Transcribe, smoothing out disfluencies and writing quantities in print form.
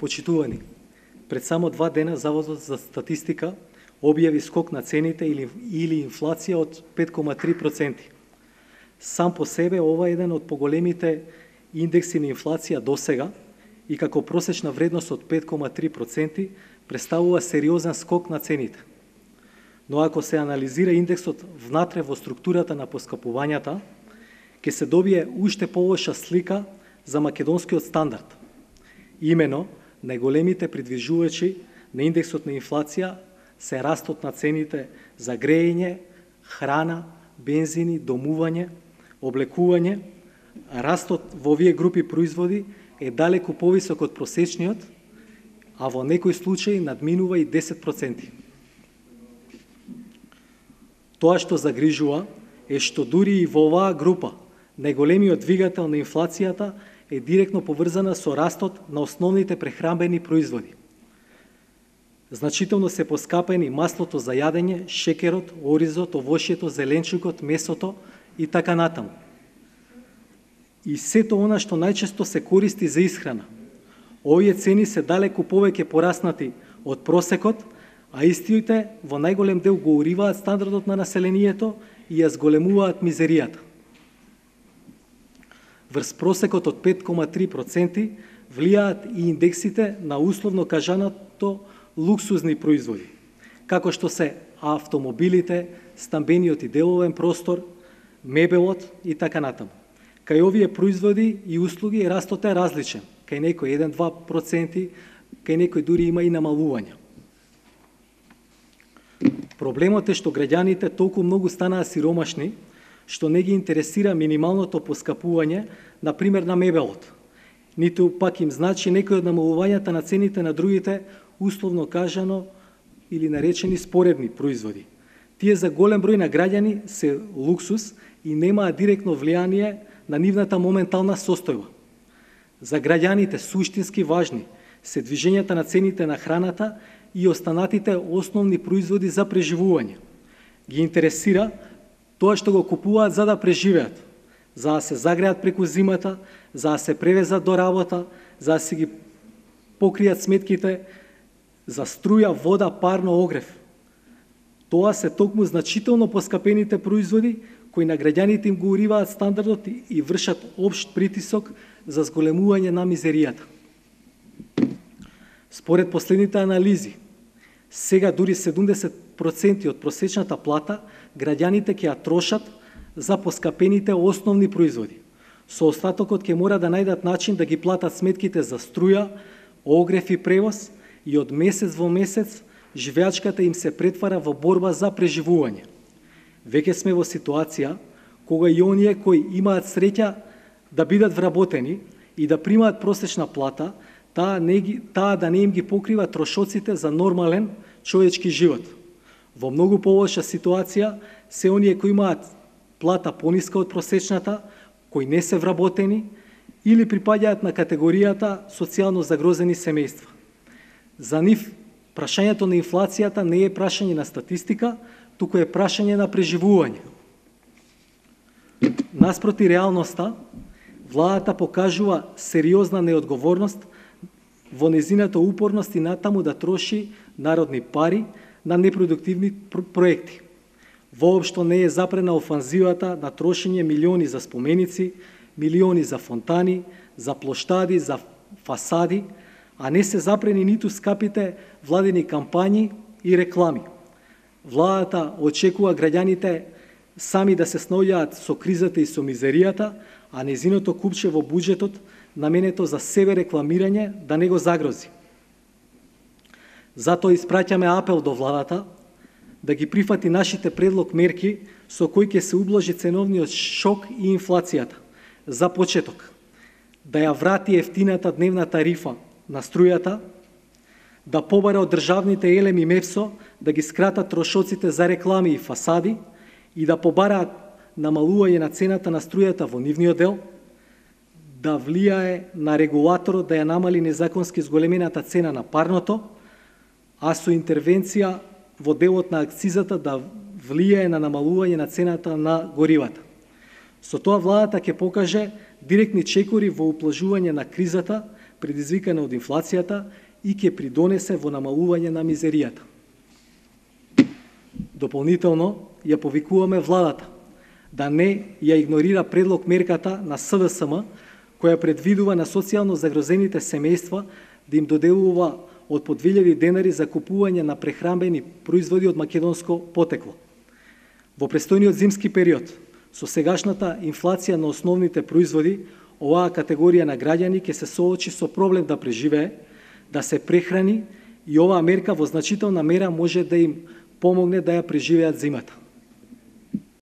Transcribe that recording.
Почитувани, пред само 2 дена Заводот за статистика објави скок на цените или инфлација од 5,3%. Сам по себе ова е еден од поголемите индекси на инфлација досега и како просечна вредност од 5,3% представува сериозен скок на цените. Но ако се анализира индексот внатре во структурата на поскапувањата, ќе се добие уште полоша слика за македонскиот стандард. Имено, најголемите придвижувачи на индексот на инфлација се растот на цените за грејење, храна, бензини, домување, облекување. Растот во овие групи производи е далеку повисок од просечниот, а во некои случаи надминува и 10%. Тоа што загрижува е што дури и во оваа група најголемиот двигател на инфлацијата е директно поврзана со растот на основните прехранбени производи. Значително се поскапени маслото за јадење, шекерот, оризот, овошјето, зеленчукот, месото и така натаму. И сето она што најчесто се користи за исхрана. Овие цени се далеку повеќе пораснати од просекот, а истите во најголем дел го уриваат стандардот на населението и ја зголемуваат мизеријата. Врз просекот од 5,3% влијаат и индексите на условно кажаното луксузни производи, како што се автомобилите, стамбениот и деловен простор, мебелот и така натаму. Кај овие производи и услуги растот е различен, кај некој 1-2%, кај некој дури има и намалување. Проблемот е што граѓаните толку многу станаа сиромашни, што не ги интересира минималното поскапување, например на мебелот. Ниту пак им значи некој од намалувањата на цените на другите, условно кажано или наречени споредни производи. Тие за голем број на граѓани се луксус и немаат директно влијание на нивната моментална состојба. За граѓаните суштински важни се движењата на цените на храната и останатите основни производи за преживување. Ги интересира тоа што го купуваат за да преживеат, за да се загреат преку зимата, за да се превезат до работа, за да се ги покријат сметките за струја, вода, парно, огрев. Тоа се токму значително поскапените производи кои на граѓаните им го уриваат стандардот и вршат општ притисок за зголемување на мизеријата. Според последните анализи, сега дури 70% од просечната плата граѓаните ќе ја трошат за поскапените основни производи. Со остатокот ќе мора да најдат начин да ги платат сметките за струја, огрев и превоз и од месец во месец живеачката им се претвара во борба за преживување. Веќе сме во ситуација кога и оние кои имаат среќа да бидат вработени и да примаат просечна плата, таа да не им ги покрива трошоците за нормален човечки живот. Во многу полоша ситуација се оние кои имаат плата пониска од просечната, кои не се вработени или припаѓаат на категоријата социјално загрозени семејства. За нив прашањето на инфлацијата не е прашање на статистика, туку е прашање на преживување. Наспроти реалноста, владата покажува сериозна неодговорност во незината упорност и натаму да троши народни пари на непродуктивни проекти. Воопшто не е запрена офанзивата на трошење милиони за споменици, милиони за фонтани, за плоштади, за фасади, а не се запрени ниту скапите владени кампањи и реклами. Владата очекува граѓаните сами да се снаоѓаат со кризата и со мизеријата, а незиното купче во буџетот наменето за себе рекламирање да не го загрози. Затоа испраќаме апел до владата да ги прифати нашите предлог мерки со кои ќе се ублажи ценовниот шок и инфлацијата. За почеток, да ја врати ефтината дневна тарифа на струјата, да побара од државните елем и МЕПСО да ги скратат трошоците за реклами и фасади и да побараат намалување на цената на струјата во нивниот дел, да влијае на регулаторот да ја намали незаконски зголемената цена на парното, а со интервенција во делот на акцизата да влијае на намалување на цената на горивата. Со тоа владата ќе покаже директни чекори во уплажување на кризата предизвикана од инфлацијата и ќе придонесе во намалување на мизеријата. Дополнително, ја повикуваме владата да не ја игнорира предлог мерката на СДСМ, која предвидува на социјално загрозените семејства да им доделува од по 2000 денари за купување на прехранбени производи од македонско потекло. Во престојниот зимски период, со сегашната инфлација на основните производи, оваа категорија на граѓани ќе се соочи со проблем да преживее, да се прехрани и оваа мерка во значителна мера може да им помогне да ја преживеат зимата.